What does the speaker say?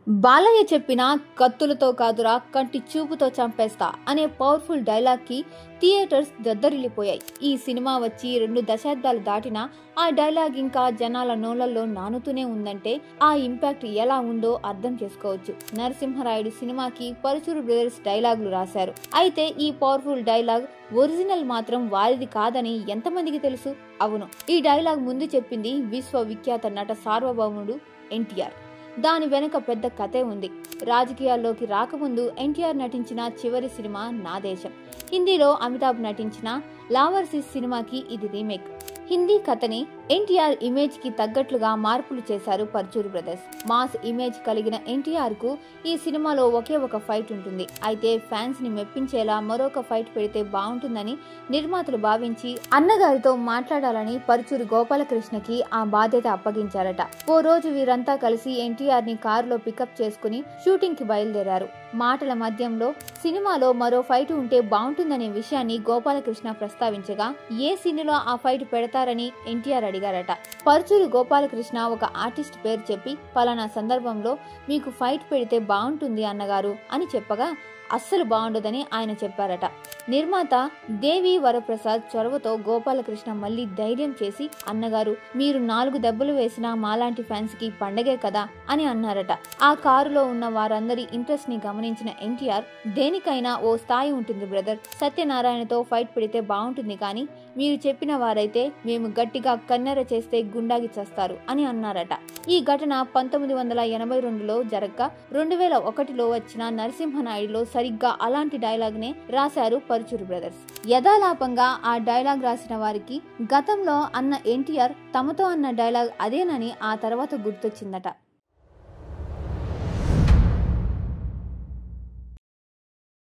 బాలయ్య చెప్పిన కత్తులతో కాదురా కంటి చూపుతో చంపేస్తా అనే పవర్ఫుల్ డైలాగ్ కి థియేటర్స్ దద్దరిల్లిపోయాయి. ఈ సినిమా వచ్చి 2 దశాబ్దాలు దాటినా ఆ డైలాగ్ ఇంకా జనాల నోళ్లలో నానుతూనే ఉందంటే ఆ ఇంపాక్ట్ ఎలా ఉందో అర్థం చేసుకోవచ్చు. నరసింహరాయుడు సినిమాకి పరుచూరు బ్రదర్స్ డైలాగులు రాశారు. అయితే ఈ పవర్ఫుల్ డైలాగ్ ఒరిజినల్ మాత్రం వారిది కాదని ఎంతమందికి తెలుసు? అవును, ఈ డైలాగ్ ముందు చెప్పింది విశ్వవిఖ్యాత నట సార్వభౌముడు ఎన్టీఆర్. దాని వెనుక పెద్ద కథే ఉంది. రాజకీయాల్లోకి రాకముందు ఎన్టీఆర్ నటించిన చివరి సినిమా నా దేశం. హిందీలో అమితాబ్ నటించిన లావర్సిస్ సినిమాకి ఇది రీమేక్. హిందీ కథని ఎన్టీఆర్ ఇమేజ్ కి తగ్గట్లుగా మార్పులు చేశారు పరుచూరు బ్రదర్స్. మాస్ ఇమేజ్ కలిగిన ఎన్టీఆర్ కు ఈ సినిమాలో ఒకే ఒక ఫైట్ ఉంటుంది. అయితే ఫ్యాన్స్ ని మెప్పించేలా మరొక ఫైట్ పెడితే బాగుంటుందని నిర్మాతలు భావించి అన్నగారితో మాట్లాడాలని పరుచూరు గోపాలకృష్ణకి ఆ బాధ్యత అప్పగించారట. ఓ రోజు వీరంతా కలిసి ఎన్టీఆర్ ని కారులో పికప్ చేసుకుని షూటింగ్ కి బయలుదేరారు. మాటల మధ్యంలో సినిమాలో మరో ఫైట్ ఉంటే బాగుంటుందనే విషయాన్ని గోపాలకృష్ణ ప్రస్తావించగా ఏ సీన్లో ఆ ఫైట్ పెడతారని ఎన్టీఆర్ అడిగారట. పరుచూరు గోపాలకృష్ణ ఒక ఆర్టిస్ట్ పేరు చెప్పి పలానా సందర్భంలో మీకు ఫైట్ పెడితే బాగుంటుంది అన్నగారు అని చెప్పగా అస్సలు బాగుండదని ఆయన చెప్పారట. నిర్మాత దేవి వరప్రసాద్ చొరవతో గోపాలకృష్ణ మళ్లీ ధైర్యం చేసి అన్నగారు మీరు 4 దెబ్బలు వేసినా మాలాంటి ఫ్యాన్స్ కి పండగే కదా అని అన్నారట. ఆ కారులో ఉన్న వారందరి ఇంట్రెస్ట్ ని గమనించిన ఎన్టీఆర్ దేనికైనా ఓ స్థాయి ఉంటుంది బ్రదర్, సత్యనారాయణతో ఫైట్ పెడితే బాగుంటుంది కానీ మీరు చెప్పిన వారైతే మేము గట్టిగా కన్నెర చేస్తే గుండాగి చేస్తారు అని అన్నారట. ఈ ఘటన 1982లో జరగ్గా 2001లో వచ్చిన నరసింహనాయుడులో సరిగ్గా అలాంటి డైలాగ్ నే రాశారు పరుచూరు బ్రదర్స్. యథాలాపంగా ఆ డైలాగ్ రాసిన వారికి గతంలో అన్న ఎన్టీఆర్ తమతో అన్న డైలాగ్ అదేనని ఆ తర్వాత గుర్తొచ్చిందట.